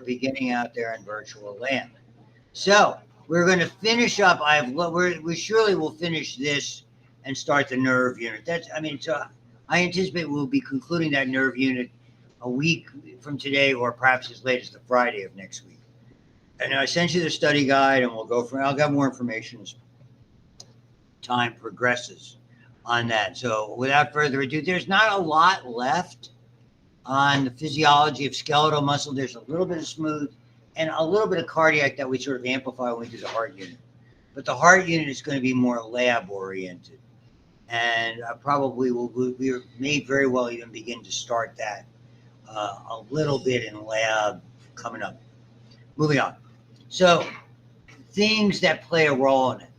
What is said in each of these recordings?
beginning out there in virtual land. So we're going to finish up. We surely will finish this and start the nerve unit. I anticipate we'll be concluding that nerve unit a week from today, or perhaps as late as the Friday of next week. And I sent you the study guide, and I'll get more information as time progresses on that. So without further ado, there's not a lot left on the physiology of skeletal muscle. There's a little bit of smooth and a little bit of cardiac that we sort of amplify when we do the heart unit. But the heart unit is going to be more lab oriented. And we may very well even begin to start that a little bit in lab coming up. Moving on. So things that play a role in it.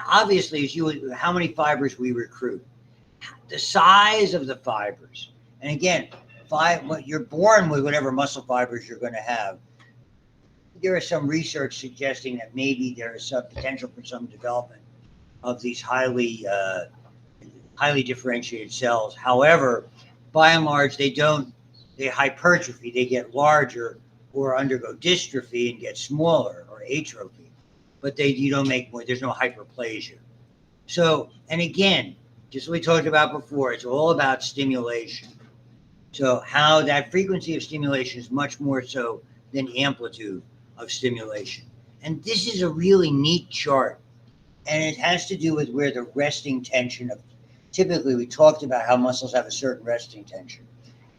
Obviously, how many fibers we recruit, the size of the fibers, and again, you're born with whatever muscle fibers you're going to have. There is some research suggesting that maybe there is some potential for some development of these highly differentiated cells. However, by and large, they hypertrophy, they get larger or undergo dystrophy and get smaller, or atrophy. But you don't make more, there's no hyperplasia. So, and again, just what we talked about before, it's all about stimulation. So how that frequency of stimulation is much more so than amplitude of stimulation. And this is a really neat chart. And it has to do with where the resting tension typically we talked about how muscles have a certain resting tension.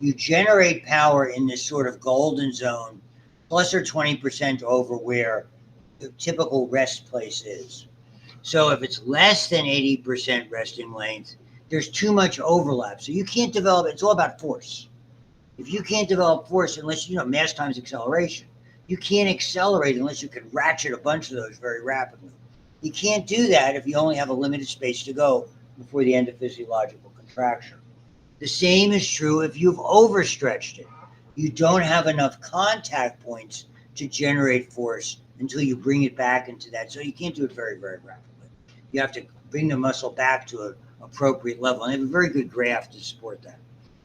You generate power in this sort of golden zone, plus or 20% over where the typical rest place is. So if it's less than 80% resting length, there's too much overlap. So you can't develop, it's all about force. If you can't develop force unless, mass times acceleration, you can't accelerate unless you can ratchet a bunch of those very rapidly. You can't do that if you only have a limited space to go before the end of physiological contraction. The same is true if you've overstretched it. You don't have enough contact points to generate force until you bring it back into that. So you can't do it very, very rapidly. You have to bring the muscle back to an appropriate level. And I have a very good graph to support that.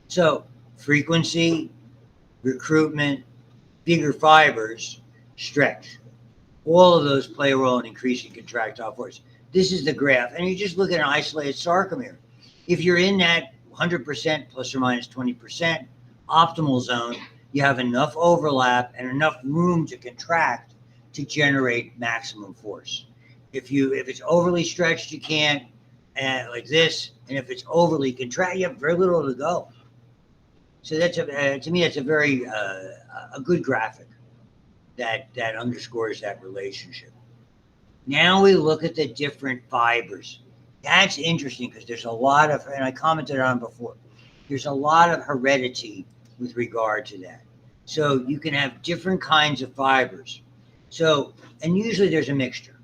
So frequency, recruitment, bigger fibers, stretch. All of those play a role in increasing contractile force. This is the graph. And you just look at an isolated sarcomere. If you're in that 100% plus or minus 20% optimal zone, you have enough overlap and enough room to contract to generate maximum force. If it's overly stretched, you can't, and like this. And if it's overly contracted, you have very little to go. So to me, that's a very a good graphic that underscores that relationship. Now we look at the different fibers. That's interesting because there's a lot of, and I commented on before, there's a lot of heredity with regard to that. So you can have different kinds of fibers. So, and usually there's a mixture.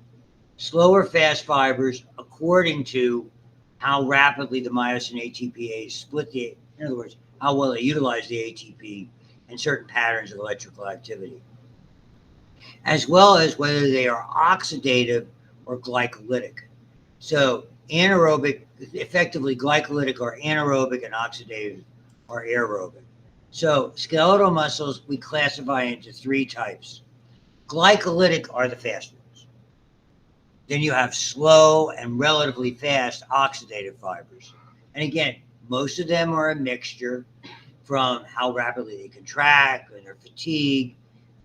Slow or fast fibers according to how rapidly the myosin ATPase split in other words, how well they utilize the ATP and certain patterns of electrical activity, as well as whether they are oxidative or glycolytic. So anaerobic, effectively glycolytic or anaerobic, and oxidative or aerobic. So skeletal muscles we classify into three types. Glycolytic are the fast ones. Then you have slow and relatively fast oxidative fibers. And again, most of them are a mixture from how rapidly they contract and their fatigue.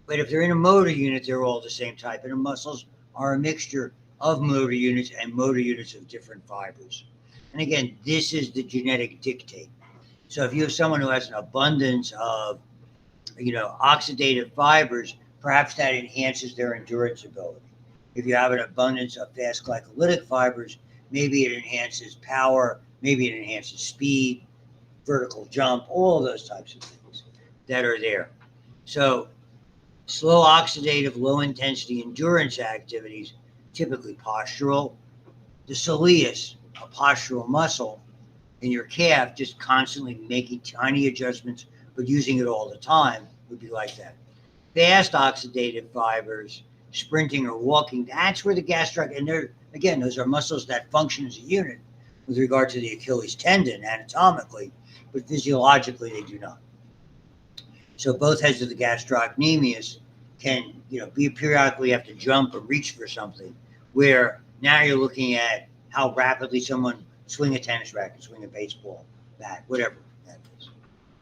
But if they're in a motor unit, they're all the same type. And the muscles are a mixture of motor units and motor units of different fibers. And again, this is the genetic dictate. So if you have someone who has an abundance of, oxidative fibers, perhaps that enhances their endurance ability. If you have an abundance of fast glycolytic fibers, maybe it enhances power, maybe it enhances speed, vertical jump, all of those types of things that are there. So slow oxidative, low intensity endurance activities, typically postural. The soleus, a postural muscle in your calf, just constantly making tiny adjustments, but using it all the time, would be like that. Fast oxidative fibers, sprinting or walking, that's where the gastric, and those are muscles that function as a unit with regard to the Achilles tendon anatomically, but physiologically they do not. So both heads of the gastrocnemius can, be periodically have to jump or reach for something, where now you're looking at how rapidly someone swing a tennis racket, swing a baseball bat, whatever that is.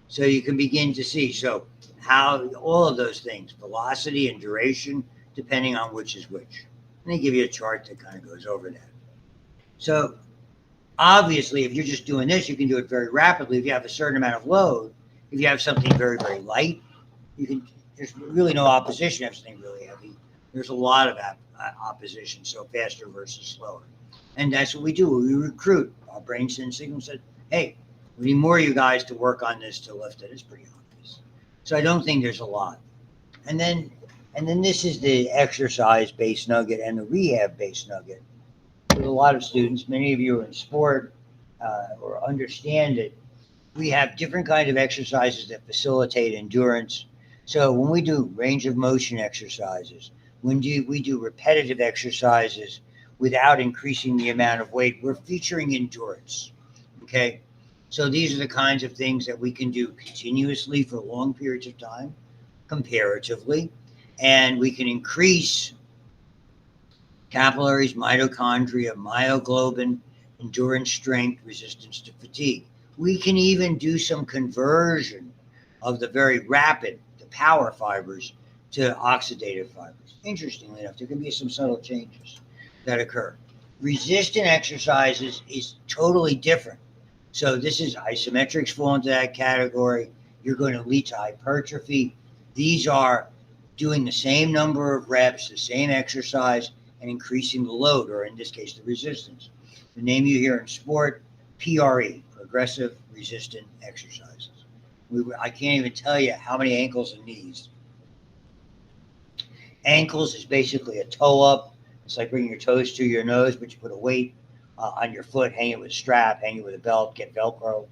So you can begin to see, so how all of those things, velocity and duration, depending on which is which. And they give you a chart that kind of goes over that. So obviously, if you're just doing this, you can do it very rapidly. If you have a certain amount of load, if you have something very, very light, there's really no opposition. If something really heavy, there's a lot of opposition. So faster versus slower, and that's what we do. We recruit. Our brain sends signals that, hey, we need more of you guys to work on this to lift it. It's pretty obvious. So I don't think there's a lot. And then this is the exercise-based nugget and the rehab-based nugget. With a lot of students, many of you are in sport or understand it. We have different kinds of exercises that facilitate endurance. So when we do range of motion exercises, when we do repetitive exercises without increasing the amount of weight, we're featuring endurance. Okay? So these are the kinds of things that we can do continuously for long periods of time, comparatively, and we can increase capillaries, mitochondria, myoglobin, endurance, strength, resistance to fatigue. We can even do some conversion of the very rapid, the power fibers, to oxidative fibers. Interestingly enough, there can be some subtle changes that occur. Resistant exercises is totally different. So this is isometrics fall into that category. You're going to lead to hypertrophy. These are doing the same number of reps, the same exercise, and increasing the load, or in this case, the resistance. The name you hear in sport, PRE, progressive resistant exercises. I can't even tell you how many ankles and knees. Ankles is basically a toe up. It's like bringing your toes to your nose, but you put a weight on your foot, hang it with a strap, hang it with a belt, get Velcro,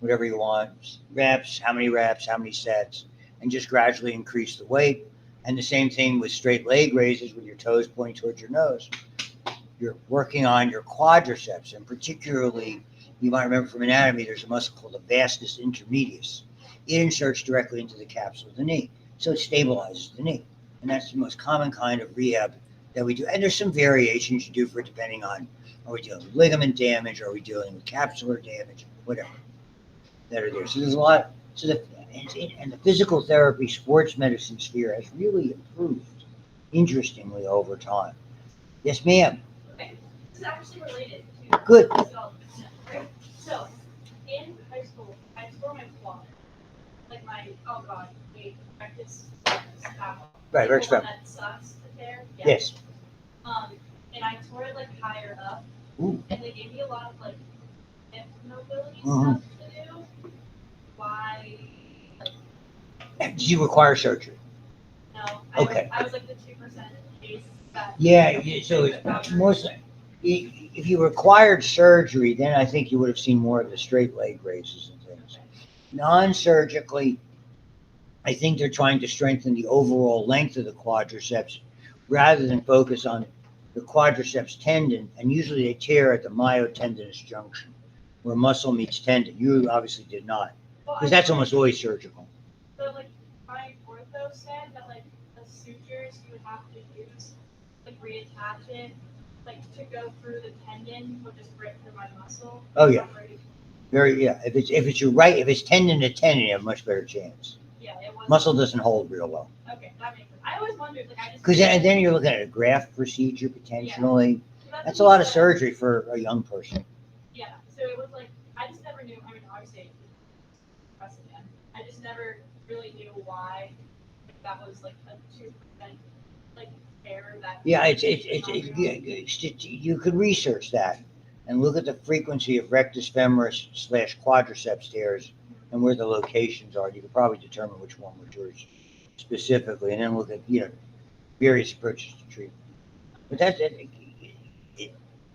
whatever you want. Reps, how many sets, and just gradually increase the weight. And the same thing with straight leg raises with your toes pointing towards your nose. You're working on your quadriceps, and particularly, you might remember from anatomy, there's a muscle called the vastus intermedius. It inserts directly into the capsule of the knee, so it stabilizes the knee. And that's the most common kind of rehab that we do. And there's some variations you do for it depending on, are we dealing with ligament damage, are we dealing with capsular damage, whatever, that are there. So there's a lot. So and the physical therapy, sports medicine sphere has really improved, interestingly, over time. Yes, ma'am. Okay, this is actually related to Good. physiology, right? So, in high school, I tore my quad. Like rectus femur. Right, rectus femur. That sucks to tear. Yeah. Yes. And I tore it like higher up. Ooh. And they gave me a lot of like hip mobility Mhm. stuff to do. Why? Did you require surgery? No. Okay. I was like the 2% case that. Yeah, so it's mostly, if you required surgery, then I think you would have seen more of the straight leg raises and things. Non-surgically, I think they're trying to strengthen the overall length of the quadriceps rather than focus on the quadriceps tendon, and usually they tear at the myotendinous junction where muscle meets tendon. You obviously did not, because that's almost always surgical. So like my ortho said that like the sutures you would have to use, like reattach it, like to go through the tendon would just break through my muscle. Oh yeah. Yeah. If it's tendon to tendon, you have a much better chance. Yeah, it was. Muscle doesn't hold real well. Okay, that makes sense. I always wondered, like, Because then you're looking at a graft procedure potentially. Yeah. That's a lot of surgery for a young person. Yeah, so it was like, I just never knew, I mean, obviously, precedent. I just never really knew why that was like a 2% like error that. Yeah, you could research that and look at the frequency of rectus femoris / quadriceps tears and where the locations are. You could probably determine which one was yours specifically, and then look at various approaches to treatment. But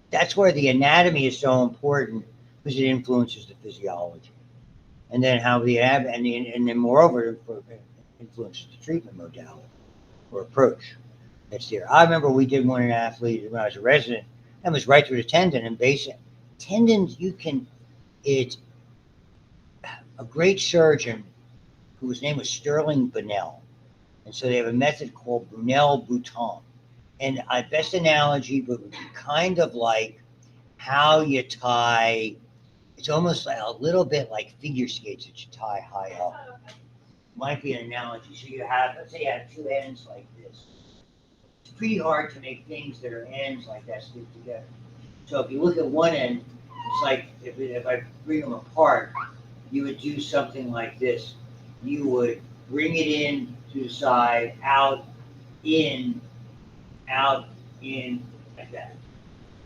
that's where the anatomy is so important, because it influences the physiology, and then how and then moreover it influences the treatment modality or approach that's there. I remember we did one in athlete when I was a resident, and was right through the tendon and basic tendons. It's a great surgeon whose name was Sterling Bunnell. And so they have a method called Brunel-Bouton. And my best analogy would be kind of like how you tie, it's almost like a little bit like figure skates that you tie high up. Might be an analogy. So you have, let's say you have two ends like this. It's pretty hard to make things that are ends like that stick together. So if you look at one end, it's like if I bring them apart, you would do something like this. You would bring it in to the side, out, in, like that.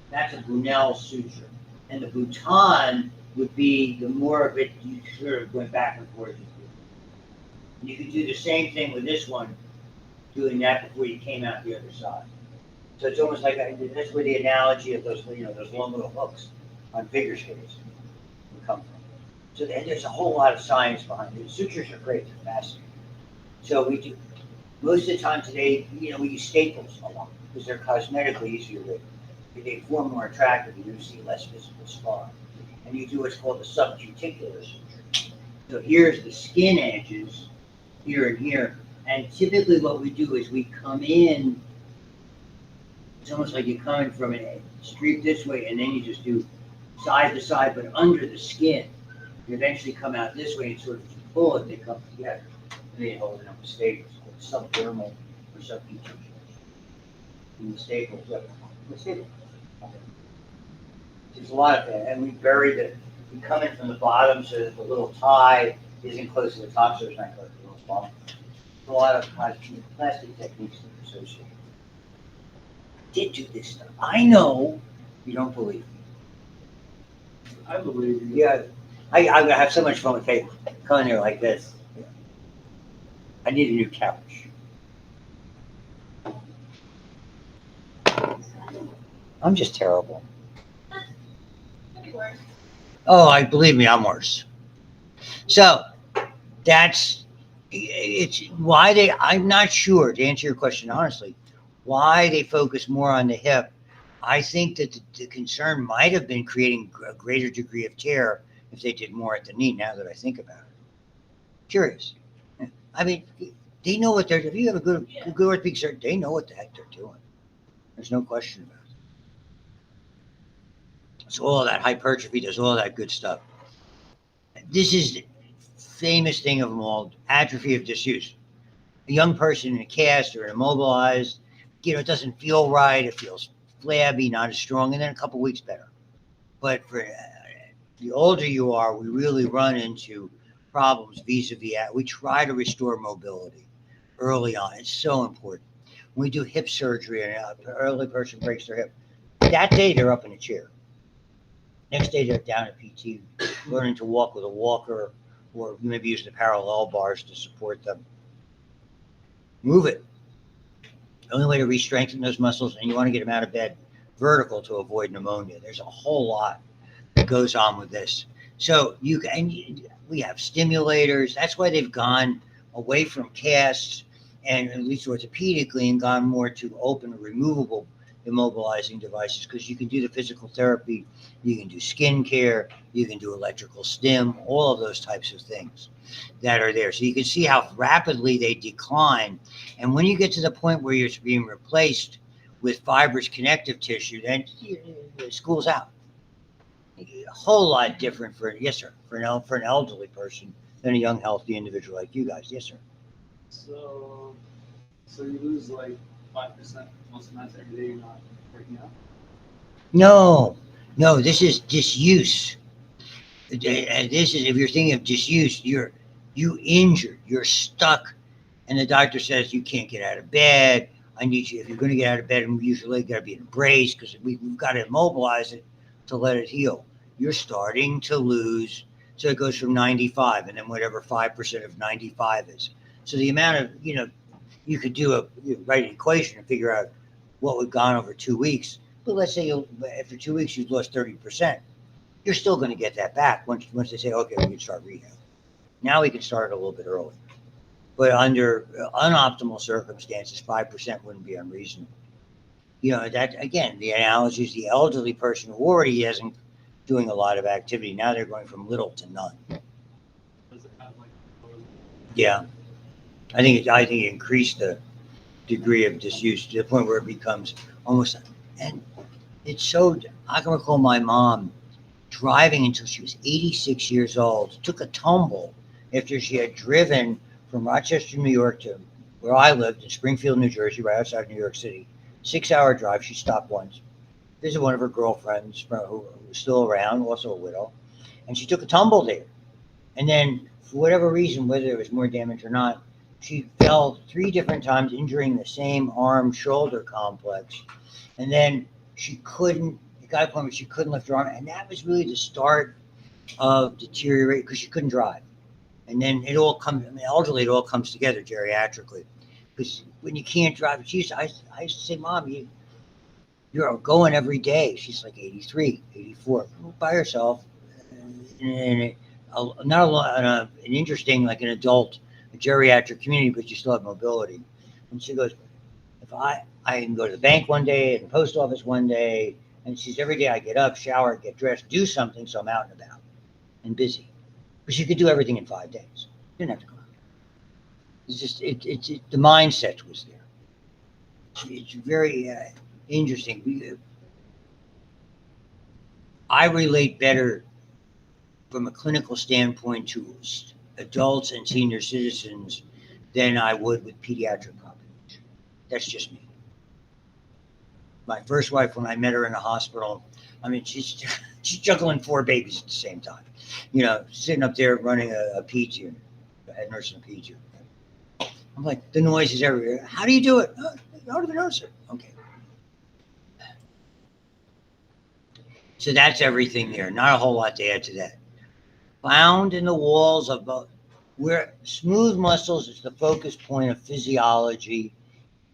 That's a Brunel suture. And the bouton would be the more of it you sort of went back and forth. And you could do the same thing with this one, doing that before you came out the other side. So it's almost like that's where the analogy of those those long little hooks on figure skates would come from. So and there's a whole lot of science behind it. The sutures are great; they're fascinating. So we do most of the time today. We use staples a lot because they're cosmetically easier to. They form more attractive. You see less visible scar, and you do what's called the subcuticular suture. So here's the skin edges, here and here, and typically what we do is we come in. It's almost like you come in from a street this way, and then you just do side to side, but under the skin. You eventually come out this way and sort of pull it, they come together. And then you hold it up with staples, called subdermal or subcutaneous. And the staples, the staples. There's a lot of that, and we bury we come in from the bottom so that the little tie isn't close to the top, so it's not close to the little bump. There's a lot of plastic techniques that are associated. Did do this stuff. I know you don't believe me. I believe you. Yeah, I'm gonna have so much fun with paper. Come in here like this. I need a new couch. I'm just terrible. Could be worse. Oh, believe me, I'm worse. So it's why I'm not sure, to answer your question honestly, why they focus more on the hip. I think that the concern might have been creating a greater degree of tear if they did more at the knee, now that I think about it. Curious. I mean, they know what if you have a good orthopedic surgeon, they know what the heck they're doing. There's no question about it. So all that hypertrophy does all that good stuff. This is the famous thing of them all, atrophy of disuse. A young person in a cast or immobilized, it doesn't feel right, it feels flabby, not as strong, and then a couple weeks better. But for the older you are, we really run into problems vis-a-vis. We try to restore mobility early on. It's so important. When we do hip surgery and an early person breaks their hip, that day they're up in a chair. Next day they're down at PT, learning to walk with a walker, or maybe using the parallel bars to support them. Move it. The only way to re-strengthen those muscles, and you want to get them out of bed vertical to avoid pneumonia. There's a whole lot that goes on with this. So we have stimulators. That's why they've gone away from casts, and at least orthopedically, and gone more to open or removable immobilizing devices, because you can do the physical therapy, you can do skin care, you can do electrical stim, all of those types of things that are there. So you can see how rapidly they decline. And when you get to the point where you're being replaced with fibrous connective tissue, then school's out. A whole lot different for an elderly person than a young, healthy individual like you guys. Yes, sir. So you lose like 5% muscle mass every day you're not working out? No, this is disuse. This is, if you're thinking of disuse, you injured, you're stuck, and the doctor says you can't get out of bed. I need you, if you're going to get out of bed, and usually got to be in a brace because we've got to immobilize it to let it heal. You're starting to lose, so it goes from 95, and then whatever 5% of 95 is. So the amount of, you could write an equation and figure out what we've gone over 2 weeks. But let's say after 2 weeks you've lost 30%. You're still going to get that back once they say, okay, we can start rehab. Now we can start a little bit early. But under unoptimal circumstances, 5% wouldn't be unreasonable. That, again, the analogy is the elderly person who already isn't doing a lot of activity. Now they're going from little to none. Does it have like Yeah. I think it increased the degree of disuse to the point where it becomes almost, and it's so, I can recall my mom driving until she was 86 years old, took a tumble after she had driven from Rochester, New York to where I lived in Springfield, New Jersey, right outside New York City. 6 hour drive. She stopped once, visited one of her girlfriends who was still around, also a widow, and she took a tumble there. And then, for whatever reason, whether there was more damage or not, she fell 3 different times, injuring the same arm shoulder complex. And then she couldn't, it got to a point where she couldn't lift her arm. And that was really the start of deterioration because she couldn't drive. And then it all comes, I mean, elderly, it all comes together geriatrically. Because when you can't drive, I used to say, Mom, you're going every day. She's like 83, 84, by herself. And not a lot, an interesting, like an adult, a geriatric community, but you still have mobility. And she goes, if I can go to the bank one day, and the post office one day, and she's every day I get up, shower, get dressed, do something, so I'm out and about and busy. But she could do everything in 5 days. Didn't have to go out. It's just the mindset was there. It's very interesting. I relate better from a clinical standpoint to adults and senior citizens than I would with pediatric population. That's just me. My first wife, when I met her in the hospital, I mean, she's juggling 4 babies at the same time. You know, sitting up there running a peds unit, a head nurse in a peds unit. I'm like, the noise is everywhere. How do you do it? Oh, I don't even notice it. Okay. So that's everything there. Not a whole lot to add to that. Found in the walls of where smooth muscles is the focus point of physiology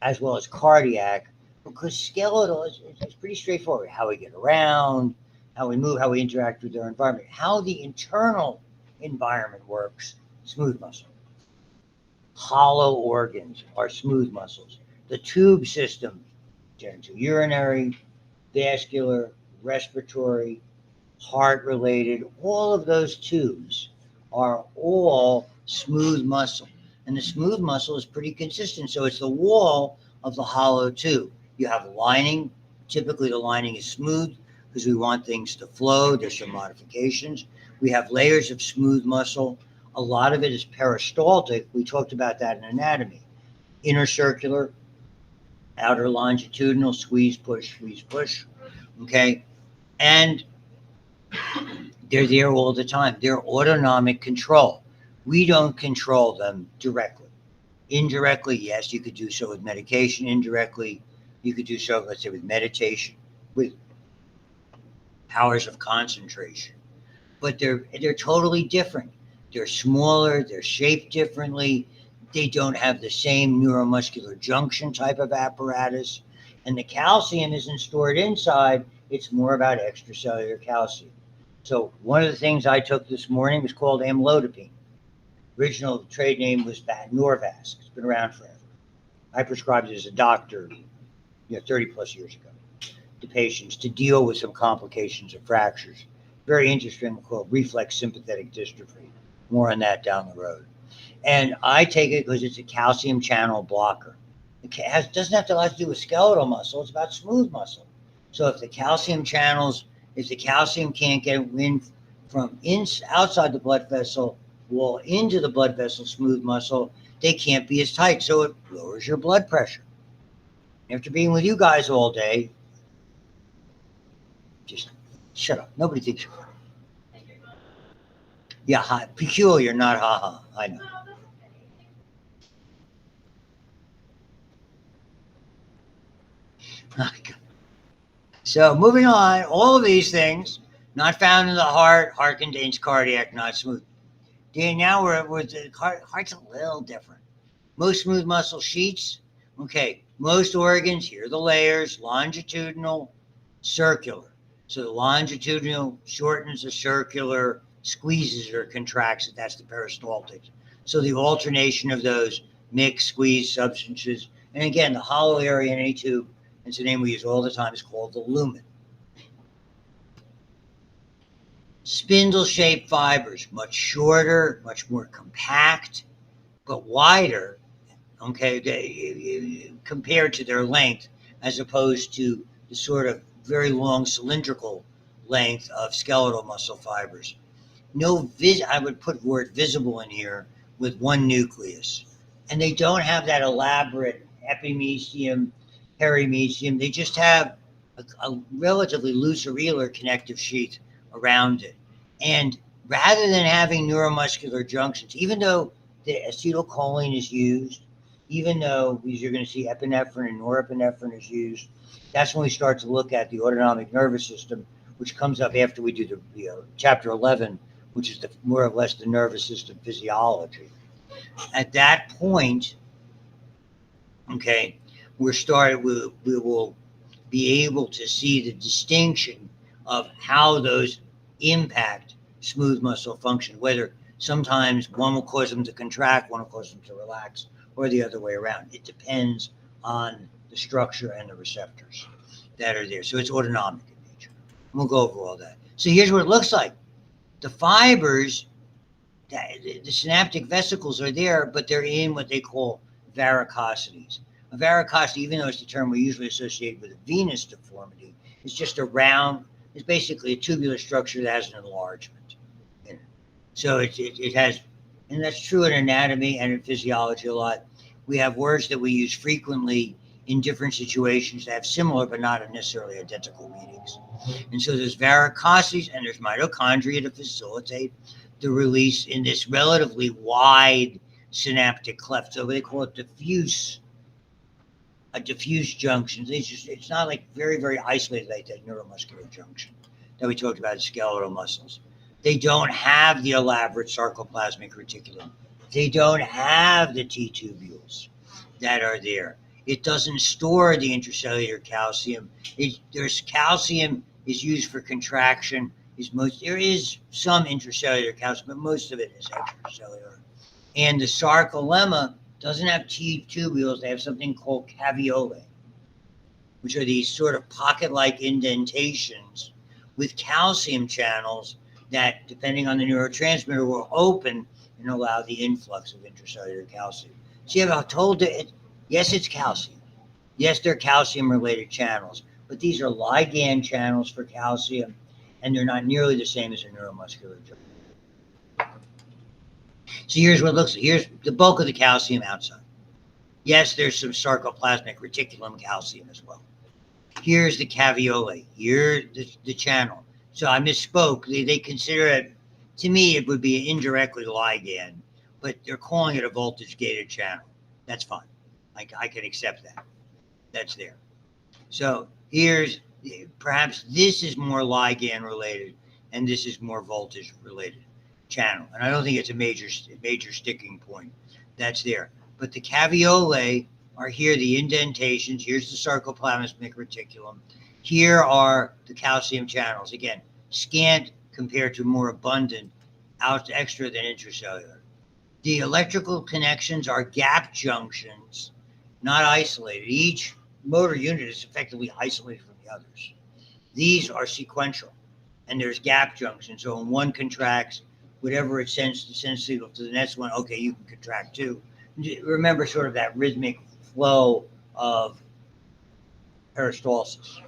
as well as cardiac, because skeletal is pretty straightforward. How we get around, how we move, how we interact with our environment, how the internal environment works, smooth muscle. Hollow organs are smooth muscles. The tube system, genitourinary, vascular, respiratory, heart related, all of those tubes are all smooth muscle. And the smooth muscle is pretty consistent. So it's the wall of the hollow tube. You have a lining. Typically, the lining is smooth because we want things to flow. There's some modifications. We have layers of smooth muscle. A lot of it is peristaltic. We talked about that in anatomy. Inner circular, outer longitudinal, squeeze, push. Okay. And they're there all the time. They're autonomic control. We don't control them directly. Indirectly, yes, you could do so with medication. Indirectly, you could do so, let's say, with meditation, with powers of concentration. But they're totally different. They're smaller. They're shaped differently. They don't have the same neuromuscular junction type of apparatus. And the calcium isn't stored inside. It's more about extracellular calcium. So one of the things I took this morning was called amlodipine. Original trade name was Norvasc. It's been around forever. I prescribed it as a doctor, 30 plus years ago to patients to deal with some complications of fractures. Very interesting, called reflex sympathetic dystrophy. More on that down the road. And I take it because it's a calcium channel blocker. It doesn't have a lot to do with skeletal muscle. It's about smooth muscle. So if the calcium can't get in from outside the blood vessel wall into the blood vessel smooth muscle, they can't be as tight. So it lowers your blood pressure. After being with you guys all day, just shut up. Nobody thinks you're funny. Yeah, peculiar, not ha-ha. I know. So moving on, all of these things not found in the heart. Heart contains cardiac, not smooth. Now we're the heart's a little different. Most smooth muscle sheets. Okay, most organs, here are the layers: longitudinal, circular. So the longitudinal shortens the circular, squeezes or contracts it. That's the peristaltics. So the alternation of those mixed squeeze substances. And again, the hollow area in any tube, it's a name we use all the time, is called the lumen. Spindle-shaped fibers, much shorter, much more compact, but wider okay, compared to their length, as opposed to the sort of very long cylindrical length of skeletal muscle fibers. I would put word visible in here with one nucleus. And they don't have that elaborate epimysium, perimysium. They just have a relatively loose areolar connective sheath around it. And rather than having neuromuscular junctions, even though the acetylcholine is used, even though you're going to see epinephrine and norepinephrine is used, that's when we start to look at the autonomic nervous system, which comes up after we do the chapter 11, which is more or less the nervous system physiology. At that point, okay, we will be able to see the distinction of how those impact smooth muscle function, whether sometimes one will cause them to contract, one will cause them to relax, or the other way around. It depends on the structure and the receptors that are there. So it's autonomic in nature. And we'll go over all that. So here's what it looks like. The fibers, the synaptic vesicles are there, but they're in what they call varicosities. A varicosity, even though it's the term we usually associate with a venous deformity, is just a round, it's basically a tubular structure that has an enlargement in it. So it has, and that's true in anatomy and in physiology a lot. We have words that we use frequently in different situations that have similar but not necessarily identical meanings. And so there's varicosities and there's mitochondria to facilitate the release in this relatively wide synaptic cleft. So they call it diffuse junctions. It's not like very, very isolated like that neuromuscular junction that we talked about in skeletal muscles. They don't have the elaborate sarcoplasmic reticulum. They don't have the T tubules that are there. It doesn't store the intracellular calcium. There's calcium is used for contraction. There is some intracellular calcium, but most of it is extracellular. And the sarcolemma doesn't have T tubules. They have something called caveolae, which are these sort of pocket-like indentations with calcium channels that, depending on the neurotransmitter, will open and allow the influx of intracellular calcium. So you have told it, yes, it's calcium. Yes, they're calcium-related channels, but these are ligand channels for calcium, and they're not nearly the same as a neuromuscular junction. So here's what it looks like. Here's the bulk of the calcium outside. Yes, there's some sarcoplasmic reticulum calcium as well. Here's the caveolae. Here's the channel. So I misspoke. They consider it, to me, it would be indirectly ligand, but they're calling it a voltage-gated channel. That's fine. I can accept that. That's there. So here's, perhaps this is more ligand related and this is more voltage related channel. And I don't think it's a major sticking point. That's there. But the caveolae are here, the indentations. Here's the sarcoplasmic reticulum. Here are the calcium channels. Again, scant compared to more abundant, extra than intracellular. The electrical connections are gap junctions, not isolated. Each motor unit is effectively isolated from the others. These are sequential, and there's gap junctions. So when one contracts, whatever it sends signal to the next one, okay, you can contract too. Remember sort of that rhythmic flow of peristalsis.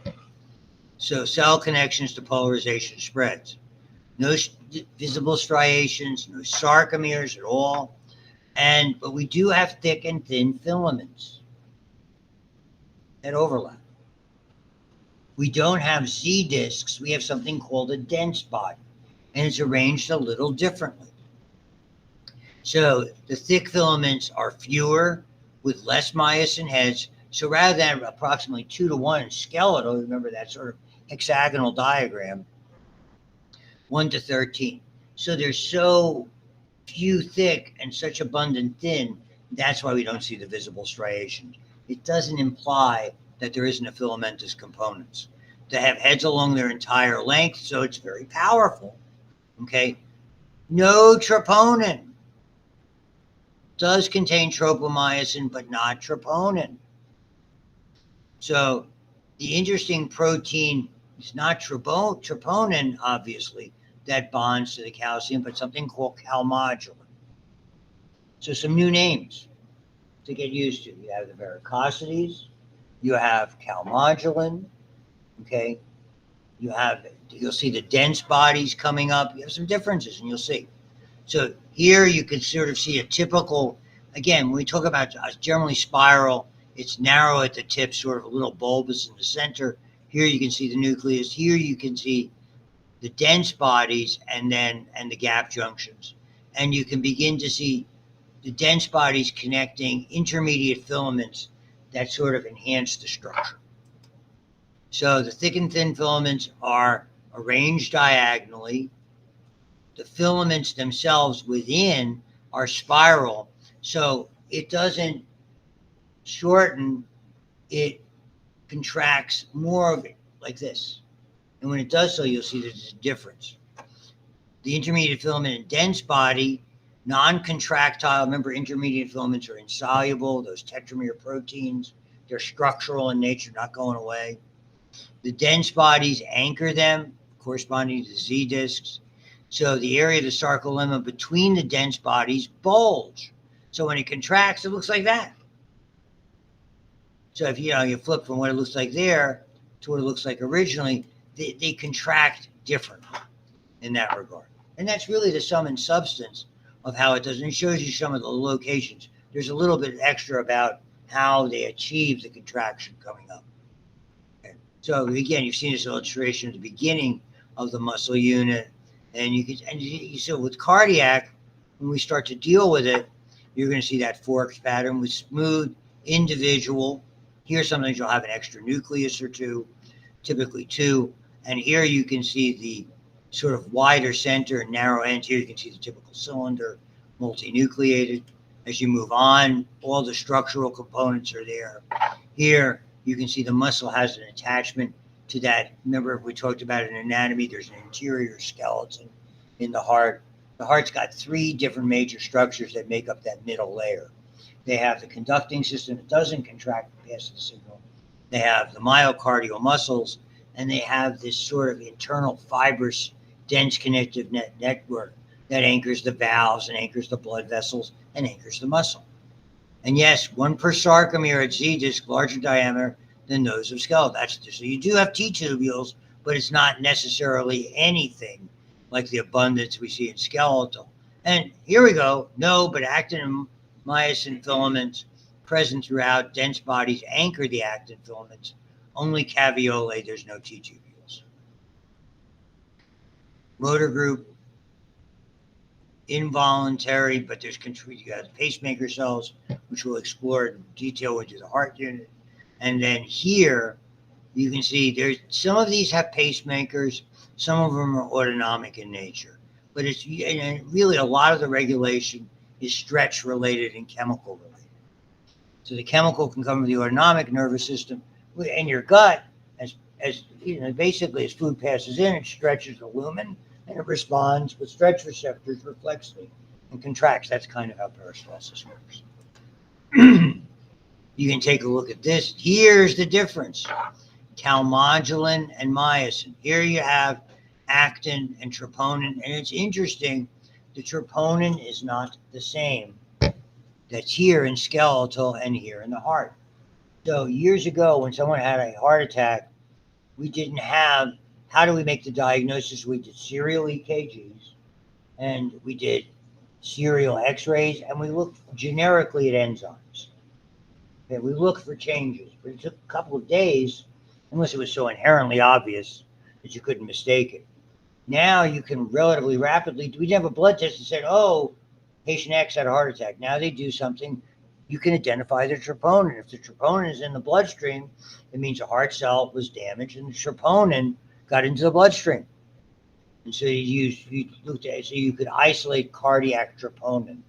So cell connections to polarization spreads. No visible striations, no sarcomeres at all. But we do have thick and thin filaments that overlap. We don't have Z discs. We have something called a dense body, and it's arranged a little differently. So the thick filaments are fewer with less myosin heads. So rather than approximately 2-to-1 in skeletal, remember that sort of hexagonal diagram, 1-to-13. So there's so few thick and such abundant thin. That's why we don't see the visible striations. It doesn't imply that there isn't a filamentous components. They have heads along their entire length, so it's very powerful. Okay. No troponin. Does contain tropomyosin, but not troponin. So the interesting protein is not troponin, obviously, that bonds to the calcium, but something called calmodulin. So some new names. to get used to. You have the varicosities, you have calmodulin, okay? You'll see the dense bodies coming up. You have some differences, and you'll see. So here you can sort of see a typical, again, when we talk about generally spiral, it's narrow at the tip, sort of a little bulbous in the center. Here you can see the nucleus. Here you can see the dense bodies and the gap junctions. And you can begin to see the dense bodies connecting intermediate filaments that sort of enhance the structure. So the thick and thin filaments are arranged diagonally. The filaments themselves within are spiral, so it doesn't shorten, it contracts more of it like this. And when it does so, you'll see there's a difference. The intermediate filament in dense body, non-contractile. Remember, intermediate filaments are insoluble, those tetramer proteins. They're structural in nature, not going away. The dense bodies anchor them, corresponding to the Z discs. So the area of the sarcolemma between the dense bodies bulge. So when it contracts, it looks like that. So if you flip from what it looks like there to what it looks like originally, they contract differently in that regard. And that's really the sum and substance of how it does. And it shows you some of the locations. There's a little bit extra about how they achieve the contraction coming up. Okay. So again, you've seen this illustration at the beginning of the muscle unit. And so with cardiac, when we start to deal with it, you're going to see that forks pattern with smooth, individual. Here, sometimes you'll have an extra nucleus or two, typically two. And here you can see the sort of wider center and narrow ends. Here you can see the typical cylinder, multinucleated. As you move on, all the structural components are there. Here, you can see the muscle has an attachment to that. Remember, we talked about in anatomy, there's an interior skeleton in the heart. The heart's got three different major structures that make up that middle layer. They have the conducting system that doesn't contract past the signal. They have the myocardial muscles, and they have this sort of internal fibrous, dense connective network that anchors the valves and anchors the blood vessels and anchors the muscle. And yes, one per sarcomere at Z disc, larger diameter than those of skeletal. So you do have T-tubules, but it's not necessarily anything like the abundance we see in skeletal. And here we go. No, but actin and myosin filaments present throughout dense bodies anchor the actin filaments. Only caveolae, there's no T-tubules. Motor group, involuntary, but there's you got pacemaker cells, which we'll explore in detail into the heart unit. And then here, you can see there's some of these have pacemakers, some of them are autonomic in nature. But it's really a lot of the regulation is stretch related and chemical related. So the chemical can come from the autonomic nervous system, and your gut, as basically as food passes in, it stretches the lumen, and it responds with stretch receptors reflexively and contracts. That's kind of how peristalsis works. You can take a look at this. Here's the difference. Calmodulin and myosin. Here you have actin and troponin, and it's interesting, the troponin is not the same that's here in skeletal and here in the heart. So years ago, when someone had a heart attack, we didn't have, how do we make the diagnosis? We did serial EKGs, and we did serial x-rays, and we looked generically at enzymes. Okay, we looked for changes, but it took a couple of days, unless it was so inherently obvious that you couldn't mistake it. Now you can relatively rapidly, we didn't have a blood test that said, oh, patient X had a heart attack. Now they do something, you can identify the troponin. If the troponin is in the bloodstream, it means a heart cell was damaged and the troponin got into the bloodstream. And so you looked at it, so you could isolate cardiac troponin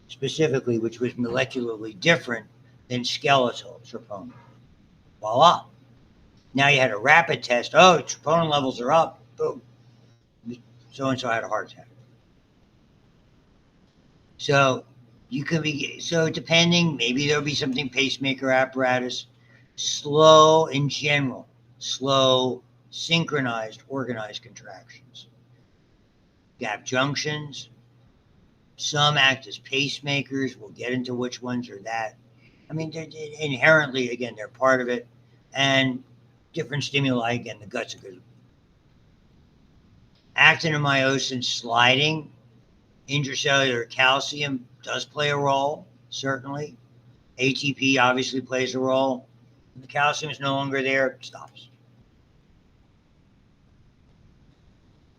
specifically, which was molecularly different than skeletal troponin. Voila. Now you had a rapid test. Oh, troponin levels are up. Boom. So-and-so had a heart attack. So you could be, so depending, maybe there'll be something pacemaker apparatus, slow in general, slow, synchronized, organized contractions. Gap junctions, some act as pacemakers. We'll get into which ones are that. I mean, inherently, again, they're part of it. And different stimuli, again, the gut's a good. Actinomyosin sliding, intracellular calcium does play a role, certainly. ATP obviously plays a role. When the calcium is no longer there, it stops.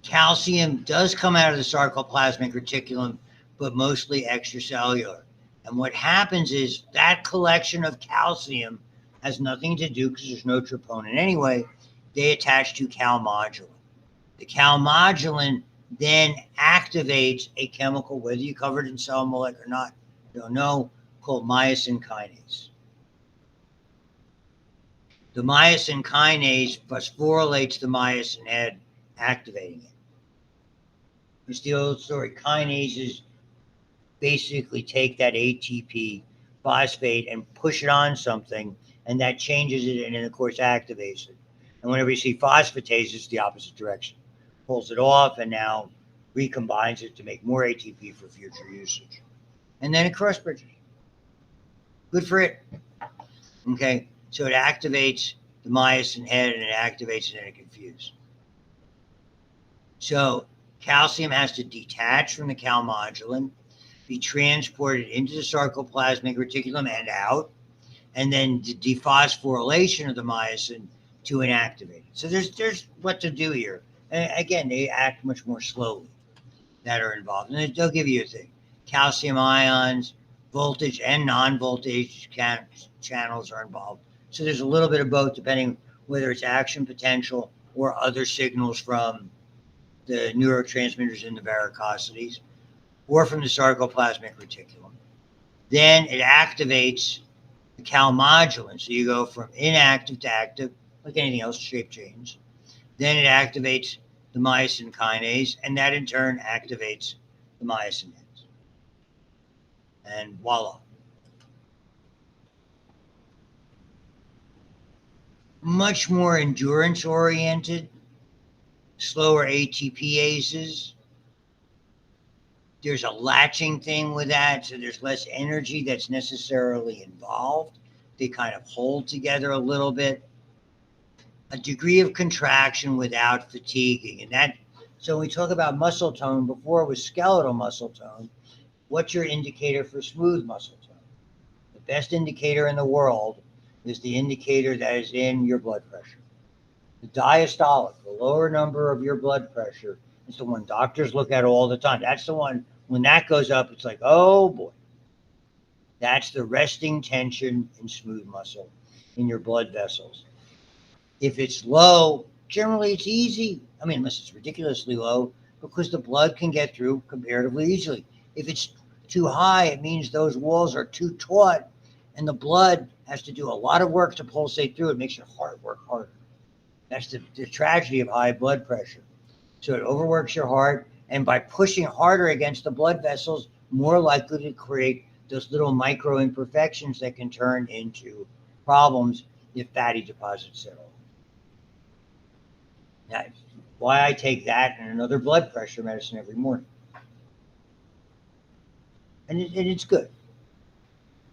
Calcium does come out of the sarcoplasmic reticulum, but mostly extracellular. And what happens is that collection of calcium has nothing to do, because there's no troponin anyway, they attach to calmodulin. The calmodulin then activates a chemical, whether you covered in cell molecular or not, you don't know, called myosin kinase. The myosin kinase phosphorylates the myosin head, activating it. It's the old story. Kinases basically take that ATP phosphate and push it on something, and that changes it, and then, of course, activates it. And whenever you see phosphatase, it's the opposite direction. Pulls it off and now recombines it to make more ATP for future usage. And then it cross bridges. Good for it. Okay, so it activates the myosin head, and it activates it, and it confuses. So calcium has to detach from the calmodulin, be transported into the sarcoplasmic reticulum and out, and then the dephosphorylation of the myosin to inactivate it. So there's what to do here. And again, they act much more slowly that are involved. And they'll give you a thing. Calcium ions, voltage and non-voltage channels are involved. So there's a little bit of both, depending whether it's action potential or other signals from the neurotransmitters in the varicosities or from the sarcoplasmic reticulum. Then it activates the calmodulin. So you go from inactive to active, like anything else, shape change. Then it activates the myosin kinase, and that in turn activates the myosin heads. And voila. Much more endurance oriented, slower ATPases. There's a latching thing with that, so there's less energy that's necessarily involved. They kind of hold together a little bit. A degree of contraction without fatiguing. And that, so when we talk about muscle tone, before it was skeletal muscle tone, what's your indicator for smooth muscle tone? The best indicator in the world is the indicator that is in your blood pressure. The diastolic, the lower number of your blood pressure, is the one doctors look at all the time. That's the one, when that goes up, it's like, oh boy. That's the resting tension in smooth muscle in your blood vessels. If it's low, generally it's easy. I mean, unless it's ridiculously low, because the blood can get through comparatively easily. If it's too high, it means those walls are too taut, and the blood has to do a lot of work to pulsate through. It makes your heart work harder. That's the tragedy of high blood pressure. So it overworks your heart, and by pushing harder against the blood vessels, more likely to create those little micro imperfections that can turn into problems if fatty deposits settle. That's why I take that and another blood pressure medicine every morning. And it's good.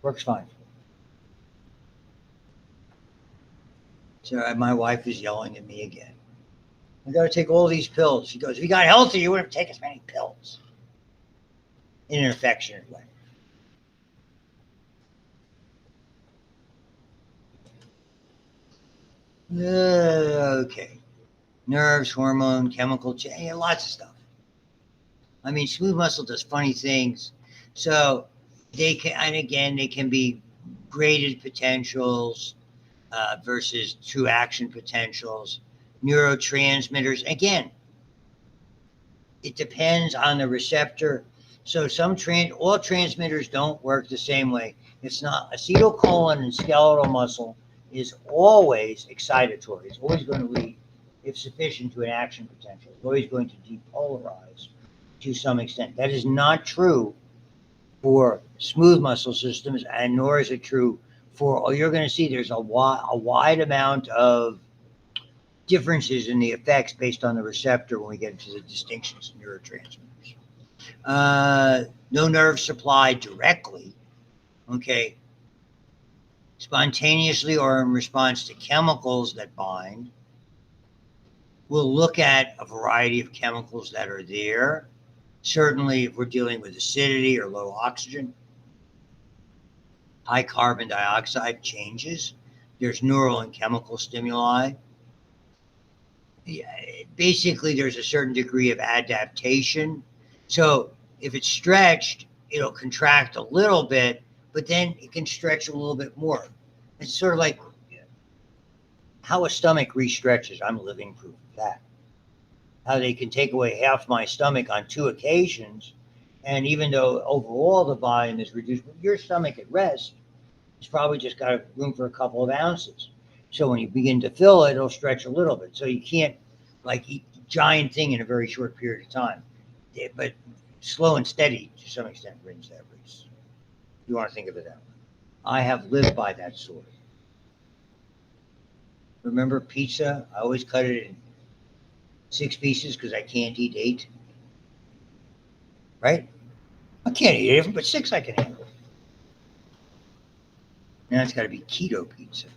Works fine. So my wife is yelling at me again. I got to take all these pills. She goes, if you got healthy, you wouldn't take as many pills. In an affectionate way. Okay. Nerves, hormone, chemical change, lots of stuff. I mean, smooth muscle does funny things. So they can, and again, they can be graded potentials versus true action potentials. Neurotransmitters, again, it depends on the receptor. So all transmitters don't work the same way. It's not acetylcholine in skeletal muscle is always excitatory. It's always going to lead, if sufficient, to an action potential. It's always going to depolarize to some extent. That is not true for smooth muscle systems, and nor is it true for, you're going to see there's a wide amount of differences in the effects based on the receptor when we get into the distinctions of neurotransmitters. No nerve supply directly, okay, spontaneously or in response to chemicals that bind. We'll look at a variety of chemicals that are there. Certainly, if we're dealing with acidity or low oxygen, high carbon dioxide changes. There's neural and chemical stimuli. Yeah, basically, there's a certain degree of adaptation. So if it's stretched, it'll contract a little bit, but then it can stretch a little bit more. It's sort of like how a stomach restretches. I'm living proof of that. How they can take away half my stomach on 2 occasions, and even though overall the volume is reduced, your stomach at rest it's probably just got room for a couple of ounces. So when you begin to fill it, it'll stretch a little bit. So you can't like eat a giant thing in a very short period of time. Yeah, but slow and steady to some extent wins that race. You want to think of it that way. I have lived by that sword. Remember pizza? I always cut it in 6 pieces because I can't eat 8. Right? I can't eat 8, but 6 I can handle. Now it's got to be keto pizza.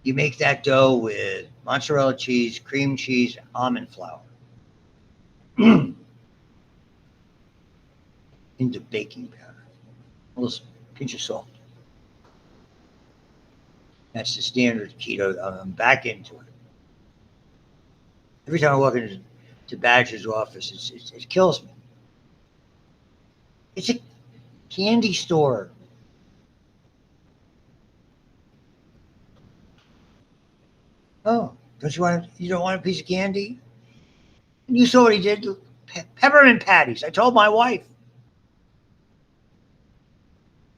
You make that dough with mozzarella cheese, cream cheese, almond flour into baking powder. A little pinch of salt. That's the standard keto. I'm back into it. Every time I walk into Badger's office, it kills me. It's a candy store. Oh, you don't want a piece of candy? And you saw what he did to peppermint patties. I told my wife.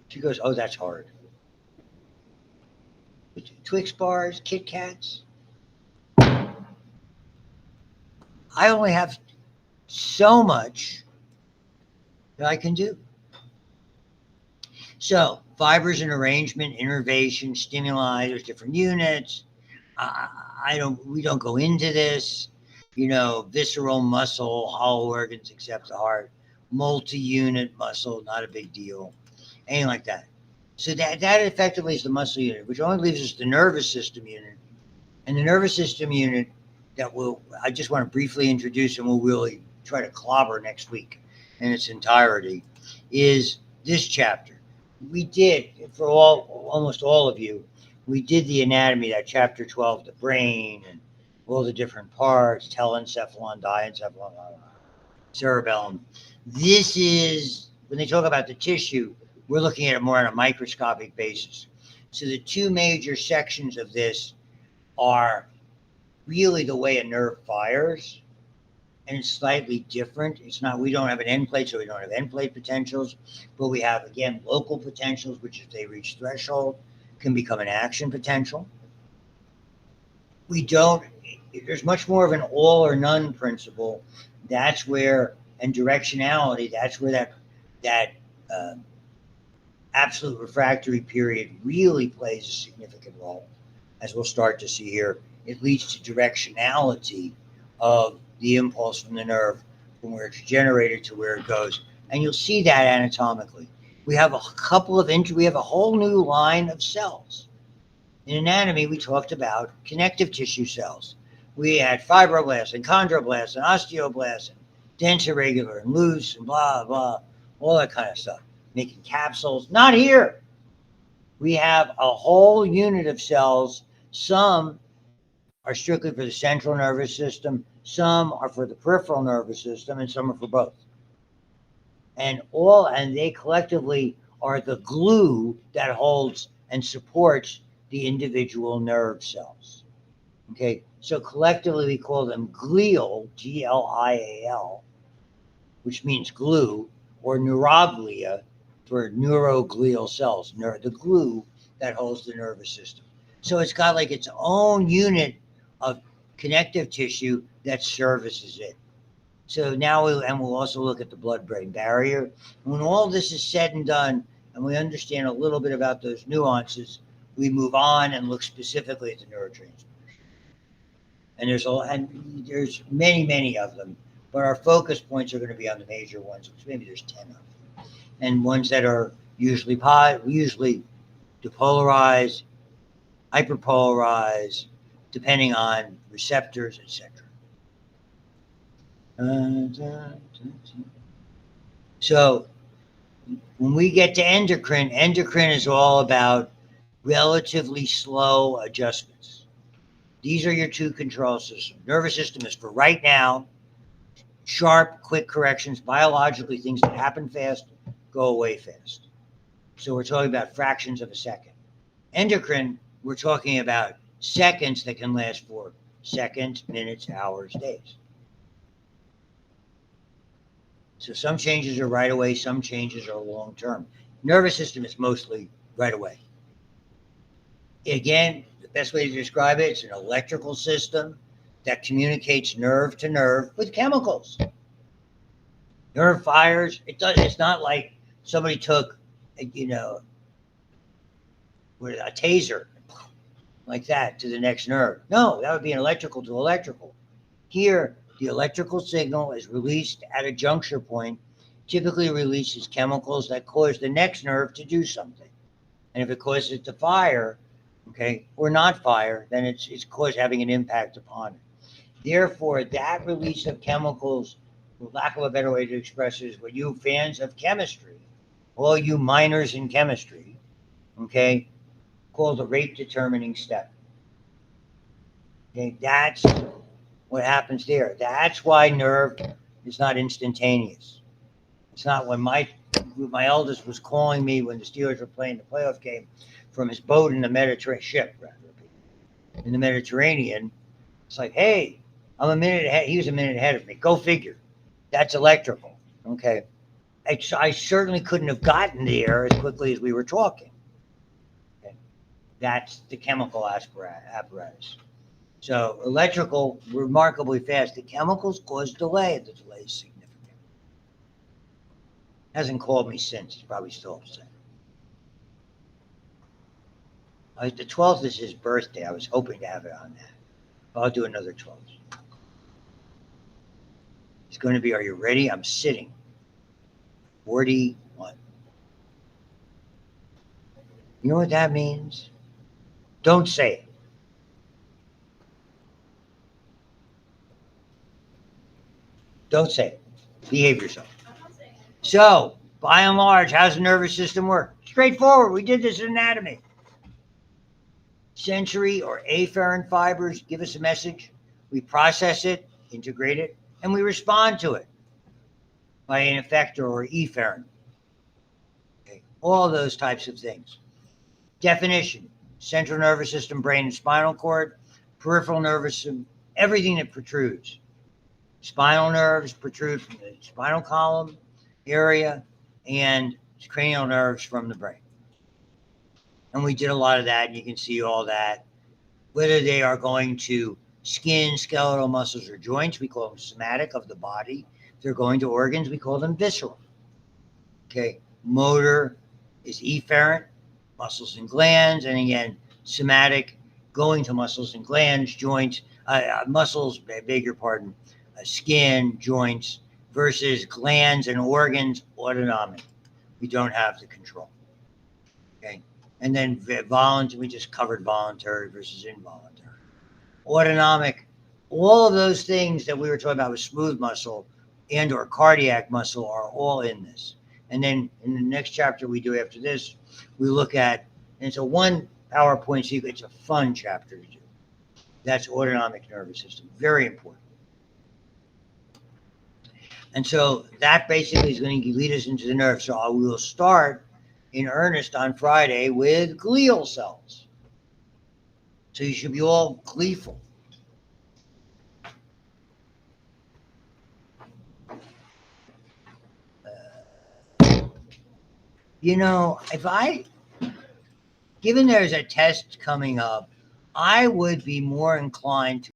She goes, oh, that's hard. Twix bars, Kit Kats. I only have so much that I can do. So fibers and arrangement, innervation, stimuli, there's different units. We don't go into this, visceral muscle, hollow organs except the heart, multi-unit muscle, not a big deal, anything like that. So that effectively is the muscle unit, which only leaves us the nervous system unit. And the nervous system unit I just want to briefly introduce and we'll really try to clobber next week in its entirety, is this chapter. We did, for almost all of you, we did the anatomy, that chapter 12, the brain and all the different parts, telencephalon, diencephalon, cerebellum. This is, when they talk about the tissue, we're looking at it more on a microscopic basis. So the 2 major sections of this are really the way a nerve fires, and it's slightly different. We don't have an end plate, so we don't have end plate potentials, but we have, again, local potentials, which if they reach threshold, can become an action potential. There's much more of an all or none principle. That's where, and directionality, that's where that absolute refractory period really plays a significant role. As we'll start to see here, it leads to directionality of the impulse from the nerve, from where it's generated to where it goes. And you'll see that anatomically. We have a whole new line of cells. In anatomy, we talked about connective tissue cells. We had fibroblasts and chondroblasts and osteoblasts and dense, irregular, and loose, and blah, blah, all that kind of stuff. Making capsules. Not here. We have a whole unit of cells. Some are strictly for the central nervous system, some are for the peripheral nervous system, and some are for both. And they collectively are the glue that holds and supports the individual nerve cells. Okay, so collectively we call them glial, Glial, which means glue, or neuroglia for neuroglial cells, the glue that holds the nervous system. So it's got like its own unit of connective tissue that services it. So now we'll also look at the blood-brain barrier. When all this is said and done, and we understand a little bit about those nuances, we move on and look specifically at the neurotransmitters. And there's many, many of them, but our focus points are going to be on the major ones, which maybe there's 10 of them, and ones that are usually depolarize, hyperpolarize, depending on receptors, etc. So when we get to endocrine, endocrine is all about relatively slow adjustments. These are your two control systems. Nervous system is for right now, sharp, quick corrections, biologically things that happen fast, go away fast. So we're talking about fractions of a second. Endocrine, we're talking about seconds that can last for seconds, minutes, hours, days. So some changes are right away, some changes are long term. Nervous system is mostly right away. Again, the best way to describe it, it's an electrical system that communicates nerve to nerve with chemicals. Nerve fires, it's not like somebody took, you know, with a taser like that to the next nerve. No, that would be an electrical to electrical. Here, the electrical signal is released at a juncture point, typically releases chemicals that cause the next nerve to do something. And if it causes it to fire, okay, or not fire, then it's having an impact upon it. Therefore, that release of chemicals, for lack of a better way to express it, is what you fans of chemistry, all you minors in chemistry, okay, call the rate determining step. Okay, that's what happens there. That's why nerve is not instantaneous. It's not when my eldest was calling me when the Steelers were playing the playoff game from his boat in the in the Mediterranean. It's like, hey, I'm a minute ahead. He was a minute ahead of me. Go figure. That's electrical. Okay. I certainly couldn't have gotten there as quickly as we were talking. Okay. That's the chemical apparatus. So electrical, remarkably fast. The chemicals cause delay. The delay is significant. Hasn't called me since. He's probably still upset. The 12th is his birthday. I was hoping to have it on that. I'll do another 12th. It's going to be, are you ready? I'm sitting. 41. You know what that means? Don't say it. Don't say it. Behave yourself. So, by and large, how's the nervous system work? Straightforward. We did this in anatomy. Sensory or afferent fibers give us a message. We process it, integrate it, and we respond to it by an effector or efferent. Okay. All those types of things. Definition: central nervous system, brain and spinal cord, peripheral nervous system, everything that protrudes. Spinal nerves protrude from the spinal column area, and cranial nerves from the brain. And we did a lot of that, and you can see all that. Whether they are going to skin, skeletal muscles, or joints, we call them somatic of the body. If they're going to organs, we call them visceral. Okay, motor is efferent, muscles and glands, and again, somatic, going to muscles and glands, joints, muscles, beg your pardon, skin, joints, versus glands and organs, autonomic. We don't have the control. Okay, and then voluntary, we just covered voluntary versus involuntary. Autonomic, all of those things that we were talking about with smooth muscle and or cardiac muscle are all in this. And then in the next chapter we do after this, we look at, and it's a one PowerPoint sequence, it's a fun chapter to do. That's autonomic nervous system, very important. And so that basically is going to lead us into the nerve. So we will start in earnest on Friday with glial cells. So you should be all gleeful. You know, given there's a test coming up, I would be more inclined to